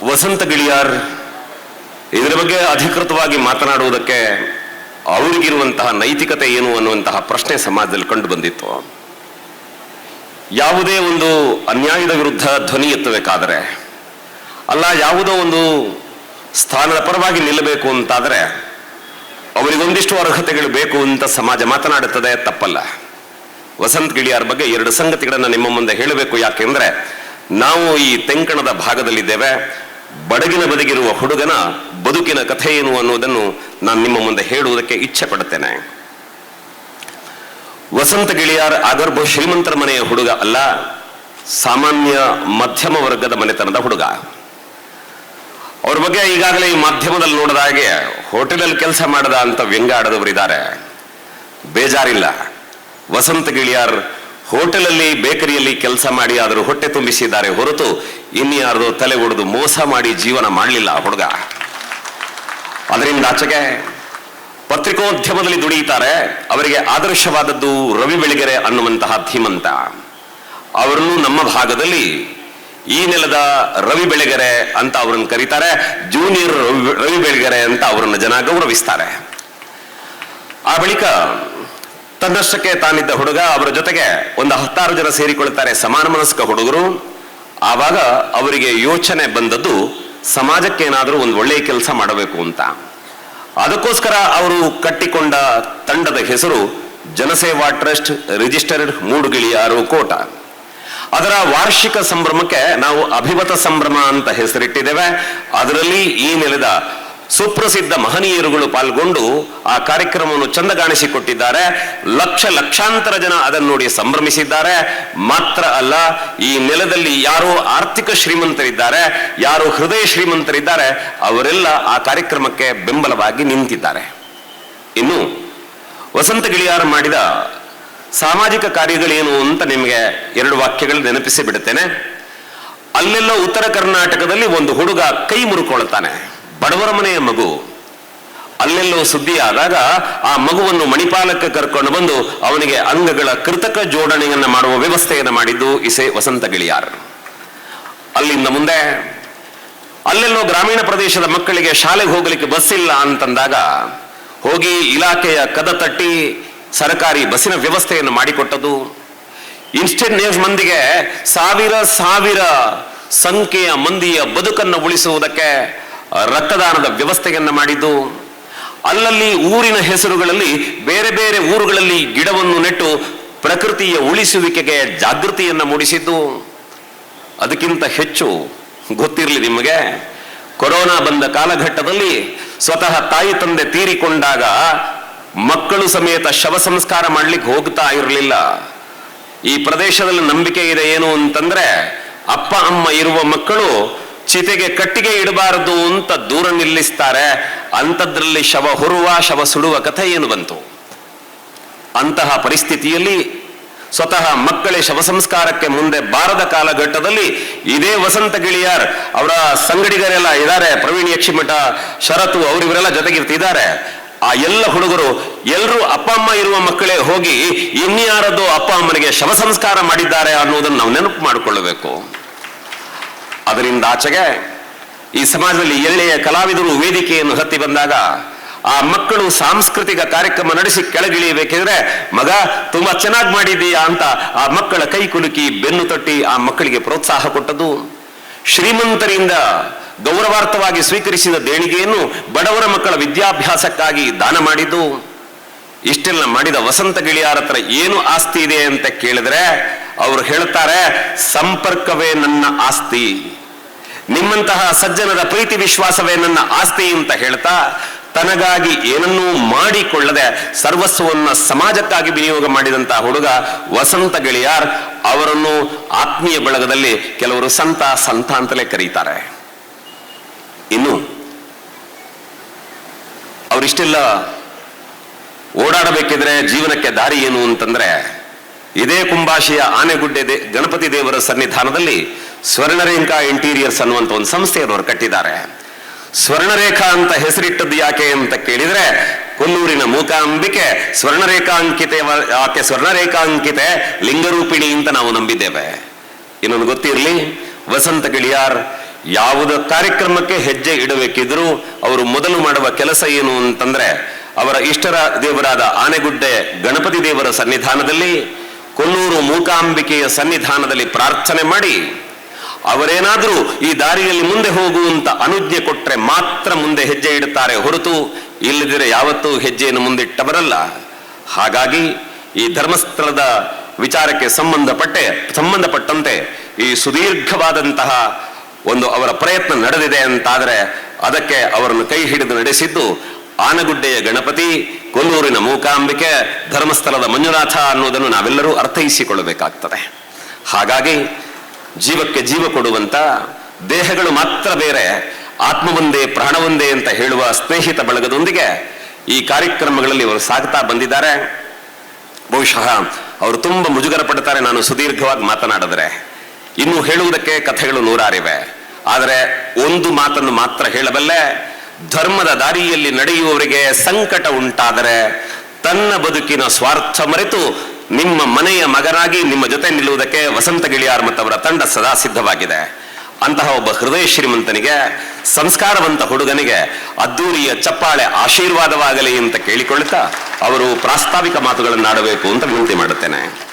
ವಸಂತ ಗಿಳಿಯಾರ್ ಇದರ ಬಗ್ಗೆ ಅಧಿಕೃತವಾಗಿ ಮಾತನಾಡುವುದಕ್ಕೆ ಅವರಿಗಿರುವಂತಹ ನೈತಿಕತೆ ಏನು ಅನ್ನುವಂತಹ ಪ್ರಶ್ನೆ ಸಮಾಜದಲ್ಲಿ ಕಂಡು ಬಂದಿತ್ತು. ಯಾವುದೇ ಒಂದು ಅನ್ಯಾಯದ ವಿರುದ್ಧ ಧ್ವನಿ ಎತ್ತಬೇಕಾದರೆ, ಅಲ್ಲ ಯಾವುದೋ ಒಂದು ಸ್ಥಾನದ ಪರವಾಗಿ ನಿಲ್ಲಬೇಕು ಅಂತಾದರೆ ಅವರಿಗೊಂದಿಷ್ಟು ಅರ್ಹತೆಗಳು ಬೇಕು ಅಂತ ಸಮಾಜ ಮಾತನಾಡುತ್ತದೆ, ತಪ್ಪಲ್ಲ. ವಸಂತ ಗಿಳಿಯಾರ್ ಬಗ್ಗೆ ಎರಡು ಸಂಗತಿಗಳನ್ನು ನಿಮ್ಮ ಮುಂದೆ ಹೇಳಬೇಕು. ಯಾಕೆಂದ್ರೆ ನಾವು ಈ ತೆಂಕಣದ ಭಾಗದಲ್ಲಿದ್ದೇವೆ. ಬಡಗಿನ ಬದಿಗಿರುವ ಹುಡುಗನ ಬದುಕಿನ ಕಥೆ ಏನು ಅನ್ನುವುದನ್ನು ನಾನು ನಿಮ್ಮ ಮುಂದೆ ಹೇಳುವುದಕ್ಕೆ ಇಚ್ಛೆ ಪಡುತ್ತೇನೆ. ವಸಂತ ಗಿಳಿಯಾರ್ ಆಗರ್ಭ ಶ್ರೀಮಂತರ ಮನೆಯ ಹುಡುಗ ಅಲ್ಲ, ಸಾಮಾನ್ಯ ಮಧ್ಯಮ ವರ್ಗದ ಮನೆತನದ ಹುಡುಗ. ಅವ್ರ ಬಗ್ಗೆ ಈಗಾಗಲೇ ಈ ಮಾಧ್ಯಮದಲ್ಲಿ ನೋಡಿದ ಹಾಗೆ ಹೋಟೆಲಲ್ಲಿ ಕೆಲಸ ಮಾಡದ ಅಂತ ವ್ಯಂಗ್ಯ ಆಡದವರಿದ್ದಾರೆ. ಬೇಜಾರಿಲ್ಲ, ವಸಂತ ಗಿಳಿಯಾರ್ ಹೋಟೆಲಲ್ಲಿ ಬೇಕರಿಯಲ್ಲಿ ಕೆಲಸ ಮಾಡಿ ಆದರೂ ಹೊಟ್ಟೆ ತುಂಬಿಸಿದ್ದಾರೆ ಹೊರತು ಇನ್ಯಾರ್ದು ತಲೆ ಒಡೆದು ಮೋಸ ಮಾಡಿ ಜೀವನ ಮಾಡಲಿಲ್ಲ ಹುಡುಗ. ಅದರಿಂದ ಆಚೆಗೆ ಪತ್ರಿಕೋದ್ಯಮದಲ್ಲಿ ದುಡಿಯುತ್ತಾರೆ. ಅವರಿಗೆ ಆದರ್ಶವಾದದ್ದು ರವಿ ಬೆಳಗೆರೆ ಅನ್ನುವಂತಹ ಧೀಮಂತ. ಅವರನ್ನು ನಮ್ಮ ಭಾಗದಲ್ಲಿ ಈ ನೆಲದ ರವಿ ಬೆಳಗೆರೆ ಅಂತ ಅವರನ್ನು ಕರೀತಾರೆ. ಜೂನಿಯರ್ ರವಿ ಬೆಳಗೆರೆ ಅಂತ ಅವರನ್ನು ಜನ ಗೌರವಿಸ್ತಾರೆ. ಆ ಬಳಿಕ ತನ್ನಷ್ಟಕ್ಕೆ ತಾನಿದ್ದ ಹುಡುಗ, ಅವರ ಜೊತೆಗೆ ಒಂದು 10 ಜನ ಸೇರಿಕೊಳ್ತಾರೆ, ಸಮಾನ ಮನಸ್ಕ ಹುಡುಗರು. ಆವಾಗ ಅವರಿಗೆ ಯೋಚನೆ ಬಂದದ್ದು ಸಮಾಜಕ್ಕೆ ಏನಾದರೂ ಒಂದು ಒಳ್ಳೆಯ ಕೆಲಸ ಮಾಡಬೇಕು ಅಂತ. ಅದಕ್ಕೋಸ್ಕರ ಅವರು ಕಟ್ಟಿಕೊಂಡ ತಂಡದ ಹೆಸರು ಜನಸೇವಾ ಟ್ರಸ್ಟ್ ರಿಜಿಸ್ಟರ್ಡ್ ಮೂಡುಗಿಳಿಯಾರು ಕೋಟ. ಅದರ ವಾರ್ಷಿಕ ಸಂಭ್ರಮಕ್ಕೆ ನಾವು ಅಭಿಮತ ಸಂಭ್ರಮ ಅಂತ ಹೆಸರಿಟ್ಟಿದ್ದೇವೆ. ಅದರಲ್ಲಿ ಈ ನೆಲದ ಸುಪ್ರಸಿದ್ಧ ಮಹನೀಯರುಗಳು ಪಾಲ್ಗೊಂಡು ಆ ಕಾರ್ಯಕ್ರಮವನ್ನು ಚಂದಗಾಣಿಸಿಕೊಟ್ಟಿದ್ದಾರೆ. ಲಕ್ಷಾಂತರ ಜನ ಅದನ್ನು ನೋಡಿ ಸಂಭ್ರಮಿಸಿದ್ದಾರೆ. ಮಾತ್ರ ಅಲ್ಲ, ಈ ನೆಲದಲ್ಲಿ ಯಾರು ಆರ್ಥಿಕ ಶ್ರೀಮಂತರಿದ್ದಾರೆ, ಯಾರು ಹೃದಯ ಶ್ರೀಮಂತರಿದ್ದಾರೆ, ಅವರೆಲ್ಲ ಆ ಕಾರ್ಯಕ್ರಮಕ್ಕೆ ಬೆಂಬಲವಾಗಿ ನಿಂತಿದ್ದಾರೆ. ಇನ್ನು ವಸಂತ ಗಿಳಿಯಾರ್ ಮಾಡಿದ ಸಾಮಾಜಿಕ ಕಾರ್ಯಗಳೇನು ಅಂತ ನಿಮಗೆ 2 ವಾಕ್ಯಗಳು ನೆನಪಿಸಿ ಬಿಡುತ್ತೇನೆ. ಅಲ್ಲೆಲ್ಲ ಉತ್ತರ ಕರ್ನಾಟಕದಲ್ಲಿ ಒಂದು ಹುಡುಗ ಕೈ ಮುರುಕೊಳ್ತಾನೆ, ಬಡವರ ಮನೆಯ ಮಗು. ಅಲ್ಲೆಲ್ಲೋ ಸುದ್ದಿ ಆದಾಗ ಆ ಮಗುವನ್ನು ಮಣಿಪಾಲಕ್ಕೆ ಕರ್ಕೊಂಡು ಬಂದು ಅವನಿಗೆ ಅಂಗಗಳ ಕೃತಕ ಜೋಡಣೆಯನ್ನು ಮಾಡುವ ವ್ಯವಸ್ಥೆಯನ್ನು ಮಾಡಿದ್ದು ಇಸೆ ವಸಂತ ಗಿಳಿಯಾರ್. ಅಲ್ಲಿಂದ ಮುಂದೆ ಅಲ್ಲೆಲ್ಲೋ ಗ್ರಾಮೀಣ ಪ್ರದೇಶದ ಮಕ್ಕಳಿಗೆ ಶಾಲೆಗೆ ಹೋಗಲಿಕ್ಕೆ ಬಸ್ ಇಲ್ಲ ಅಂತಂದಾಗ ಹೋಗಿ ಇಲಾಖೆಯ ಕದ ತಟ್ಟಿ ಸರ್ಕಾರಿ ಬಸ್ಸಿನ ವ್ಯವಸ್ಥೆಯನ್ನು ಮಾಡಿಕೊಟ್ಟದು. ಇನ್ಸ್ಟೆಂಟ್ ಮಂದಿಗೆ ಸಾವಿರ ಸಂಖ್ಯೆಯ ಮಂದಿಯ ಬದುಕನ್ನು ಉಳಿಸುವುದಕ್ಕೆ ರಕ್ತದಾನದ ವ್ಯವಸ್ಥೆಯನ್ನು ಮಾಡಿದ್ದು. ಅಲ್ಲಲ್ಲಿ ಊರಿನ ಹೆಸರುಗಳಲ್ಲಿ ಬೇರೆ ಬೇರೆ ಊರುಗಳಲ್ಲಿ ಗಿಡವನ್ನು ನೆಟ್ಟು ಪ್ರಕೃತಿಯ ಉಳಿಸುವಿಕೆಗೆ ಜಾಗೃತಿಯನ್ನು ಮೂಡಿಸಿದ್ದು. ಅದಕ್ಕಿಂತ ಹೆಚ್ಚು ಗೊತ್ತಿರಲಿ ನಿಮಗೆ, ಕೊರೋನಾ ಬಂದ ಕಾಲಘಟ್ಟದಲ್ಲಿ ಸ್ವತಃ ತಾಯಿ ತಂದೆ ತೀರಿಕೊಂಡಾಗ ಮಕ್ಕಳು ಸಮೇತ ಶವ ಸಂಸ್ಕಾರ ಮಾಡ್ಲಿಕ್ಕೆ ಹೋಗ್ತಾ ಇರಲಿಲ್ಲ. ಈ ಪ್ರದೇಶದಲ್ಲಿ ನಂಬಿಕೆ ಇದೆ ಏನು ಅಂತಂದ್ರೆ, ಅಪ್ಪ ಅಮ್ಮ ಇರುವ ಮಕ್ಕಳು ಚಿತೆಗೆ ಕಟ್ಟಿಗೆ ಇಡಬಾರದು ಅಂತ ದೂರ ನಿಲ್ಲಿಸ್ತಾರೆ. ಅಂಥದ್ರಲ್ಲಿ ಶವ ಹೊರುವ ಶವ ಸುಡುವ ಕಥೆ ಏನು ಬಂತು? ಅಂತಹ ಪರಿಸ್ಥಿತಿಯಲ್ಲಿ ಸ್ವತಃ ಮಕ್ಕಳೇ ಶವ ಸಂಸ್ಕಾರಕ್ಕೆ ಮುಂದೆ ಬಾರದ ಕಾಲಘಟ್ಟದಲ್ಲಿ ಇದೇ ವಸಂತ ಗಿಳಿಯಾರ್ ಅವರ ಸಂಗಡಿಗರೆಲ್ಲ ಇದ್ದಾರೆ, ಪ್ರವೀಣ್ ಯಕ್ಷಿಮಠ, ಶರತು, ಅವರಿವರೆಲ್ಲ ಜೊತೆಗಿರ್ತಿದ್ದಾರೆ. ಆ ಎಲ್ಲ ಹುಡುಗರು ಎಲ್ಲರೂ ಅಪ್ಪ ಅಮ್ಮ ಇರುವ ಮಕ್ಕಳೇ ಹೋಗಿ ಇನ್ಯಾರದ್ದು ಅಪ್ಪ ಅಮ್ಮನಿಗೆ ಶವ ಸಂಸ್ಕಾರ ಮಾಡಿದ್ದಾರೆ ಅನ್ನೋದನ್ನು ನಾವು ನೆನಪು ಮಾಡಿಕೊಳ್ಳಬೇಕು. ಅದರಿಂದ ಆಚೆಗೆ ಈ ಸಮಾಜದಲ್ಲಿ ಎಳ್ಳೆಯ ಕಲಾವಿದರು ವೇದಿಕೆಯನ್ನು ಹತ್ತಿ ಬಂದಾಗ ಆ ಮಕ್ಕಳು ಸಾಂಸ್ಕೃತಿಕ ಕಾರ್ಯಕ್ರಮ ನಡೆಸಿ ಕೆಳಗಿಳಿಯಬೇಕಿದ್ರೆ, ಮಗ ತುಂಬಾ ಚೆನ್ನಾಗಿ ಮಾಡಿದೀಯಾ ಅಂತ ಆ ಮಕ್ಕಳ ಕೈ ಕುಲುಕಿ ಬೆನ್ನು ತಟ್ಟಿ ಆ ಮಕ್ಕಳಿಗೆ ಪ್ರೋತ್ಸಾಹ ಕೊಟ್ಟದ್ದು. ಶ್ರೀಮಂತರಿಂದ ಗೌರವಾರ್ಥವಾಗಿ ಸ್ವೀಕರಿಸಿದ ದೇಣಿಗೆಯನ್ನು ಬಡವರ ಮಕ್ಕಳ ವಿದ್ಯಾಭ್ಯಾಸಕ್ಕಾಗಿ ದಾನ ಮಾಡಿದ್ದು. ಇಷ್ಟೆಲ್ಲ ಮಾಡಿದ ವಸಂತ ಗಿಳಿಯಾರ್ ಹತ್ರ ಏನು ಆಸ್ತಿ ಇದೆ ಅಂತ ಕೇಳಿದ್ರೆ ಅವರು ಹೇಳ್ತಾರೆ, ಸಂಪರ್ಕವೇ ನನ್ನ ಆಸ್ತಿ, ನಿಮ್ಮಂತಹ ಸಜ್ಜನರ ಪ್ರೀತಿ ವಿಶ್ವಾಸವೇ ನನ್ನ ಆಸ್ತಿ ಅಂತ ಹೇಳ್ತಾ ತನಗಾಗಿ ಏನನ್ನೂ ಮಾಡಿಕೊಳ್ಳದೆ ಸರ್ವಸ್ವವನ್ನು ಸಮಾಜಕ್ಕಾಗಿ ವಿನಿಯೋಗ ಮಾಡಿದಂತಹ ಹುಡುಗ ವಸಂತ ಗಿಳಿಯಾರ್. ಅವರನ್ನು ಆತ್ಮೀಯ ಬಳಗದಲ್ಲಿ ಕೆಲವರು ಸಂತ ಅಂತಲೇ ಕರೀತಾರೆ. ಇನ್ನು ಅವರಿಷ್ಟೆಲ್ಲ ಓಡಾಡಬೇಕಿದ್ರೆ ಜೀವನಕ್ಕೆ ದಾರಿ ಏನು ಅಂತಂದ್ರೆ, ಇದೇ ಕುಂಬಾಶಿಯ ಆನೆಗುಡ್ಡೆ ಗಣಪತಿ ದೇವರ ಸನ್ನಿಧಾನದಲ್ಲಿ ಸ್ವರ್ಣರೇಖಾ ಇಂಟೀರಿಯರ್ಸ್ ಅನ್ನುವಂಥ ಒಂದು ಸಂಸ್ಥೆಯನ್ನು ಕಟ್ಟಿದ್ದಾರೆ. ಸ್ವರ್ಣರೇಖಾ ಅಂತ ಹೆಸರಿಟ್ಟದ್ದು ಯಾಕೆ ಅಂತ ಕೇಳಿದ್ರೆ, ಕೊಲ್ಲೂರಿನ ಮೂಕಾಂಬಿಕೆ ಆಕೆ ಸ್ವರ್ಣರೇಖಾಂಕಿತೆ ಲಿಂಗರೂಪಿಣಿ ಅಂತ ನಾವು ನಂಬಿದ್ದೇವೆ. ಇನ್ನೊಂದು ಗೊತ್ತಿರಲಿ, ವಸಂತ ಗಿಳಿಯಾರ್ ಯಾವುದ ಕಾರ್ಯಕ್ರಮಕ್ಕೆ ಹೆಜ್ಜೆ ಇಡಬೇಕಿದ್ರೂ ಅವರು ಮೊದಲು ಮಾಡುವ ಕೆಲಸ ಏನು ಅಂತಂದ್ರೆ ಅವರ ಇಷ್ಟರ ದೇವರಾದ ಆನೆಗುಡ್ಡೆ ಗಣಪತಿ ದೇವರ ಸನ್ನಿಧಾನದಲ್ಲಿ, ಕೊಲ್ಲೂರು ಮೂಕಾಂಬಿಕೆಯ ಸನ್ನಿಧಾನದಲ್ಲಿ ಪ್ರಾರ್ಥನೆ ಮಾಡಿ, ಅವರೇನಾದರೂ ಈ ದಾರಿಯಲ್ಲಿ ಮುಂದೆ ಹೋಗುವಂತ ಅನುಜ್ಞೆ ಕೊಟ್ರೆ ಮಾತ್ರ ಮುಂದೆ ಹೆಜ್ಜೆ ಇಡುತ್ತಾರೆ ಹೊರತು ಇಲ್ಲದಿರೆ ಯಾವತ್ತೂ ಹೆಜ್ಜೆಯನ್ನು ಮುಂದಿಟ್ಟವರಲ್ಲ. ಹಾಗಾಗಿ ಈ ಧರ್ಮಸ್ಥಳದ ವಿಚಾರಕ್ಕೆ ಸಂಬಂಧಪಟ್ಟಂತೆ ಈ ಸುದೀರ್ಘವಾದಂತಹ ಒಂದು ಅವರ ಪ್ರಯತ್ನ ನಡೆದಿದೆ ಅಂತಾದರೆ ಅದಕ್ಕೆ ಅವರನ್ನು ಕೈ ಹಿಡಿದು ನಡೆಸಿದ್ದು ಆನಗುಡ್ಡೆಯ ಗಣಪತಿ, ಕೊಲ್ಲೂರಿನ ಮೂಕಾಂಬಿಕೆ, ಧರ್ಮಸ್ಥಳದ ಮಂಜುನಾಥ ಅನ್ನೋದನ್ನು ನಾವೆಲ್ಲರೂ ಅರ್ಥೈಸಿಕೊಳ್ಳಬೇಕಾಗ್ತದೆ. ಹಾಗಾಗಿ ಜೀವಕ್ಕೆ ಜೀವ ಕೊಡುವಂತ, ದೇಹಗಳು ಮಾತ್ರ ಬೇರೆ ಆತ್ಮ ಒಂದೇ ಪ್ರಾಣ ಒಂದೇ ಅಂತ ಹೇಳುವ ಸ್ನೇಹಿತ ಬಳಗದೊಂದಿಗೆ ಈ ಕಾರ್ಯಕ್ರಮಗಳಲ್ಲಿ ಅವರು ಸಾಗ್ತಾ ಬಂದಿದ್ದಾರೆ. ಬಹುಶಃ ಅವರು ತುಂಬಾ ಮುಜುಗರ ಪಡ್ತಾರೆ ನಾನು ಸುದೀರ್ಘವಾಗಿ ಮಾತನಾಡಿದ್ರೆ. ಇನ್ನು ಹೇಳುವುದಕ್ಕೆ ಕಥೆಗಳು ನೂರಾರಿವೆ. ಆದರೆ ಒಂದು ಮಾತನ್ನು ಮಾತ್ರ ಹೇಳಬಲ್ಲೆ, ಧರ್ಮದ ದಾರಿಯಲ್ಲಿ ನಡೆಯುವವರಿಗೆ ಸಂಕಟ ಉಂಟಾದರೆ ತನ್ನ ಬದುಕಿನ ಸ್ವಾರ್ಥ ಮರೆತು ನಿಮ್ಮ ಮನೆಯ ಮಗನಾಗಿ ನಿಮ್ಮ ಜೊತೆ ನಿಲ್ಲುವುದಕ್ಕೆ ವಸಂತ ಗಿಳಿಯಾರ್ ಮತ್ತವರ ತಂಡ ಸದಾ ಸಿದ್ಧವಾಗಿದೆ. ಅಂತಹ ಒಬ್ಬ ಹೃದಯ ಶ್ರೀಮಂತನಿಗೆ, ಸಂಸ್ಕಾರವಂತ ಹುಡುಗನಿಗೆ ಅದ್ದೂರಿಯ ಚಪ್ಪಾಳೆ ಆಶೀರ್ವಾದವಾಗಲಿ ಅಂತ ಕೇಳಿಕೊಳ್ಳುತ್ತಾ ಅವರು ಪ್ರಾಸ್ತಾವಿಕ ಮಾತುಗಳನ್ನು ಆಡಬೇಕು ಅಂತ ವಿನಂತಿ ಮಾಡುತ್ತೇನೆ.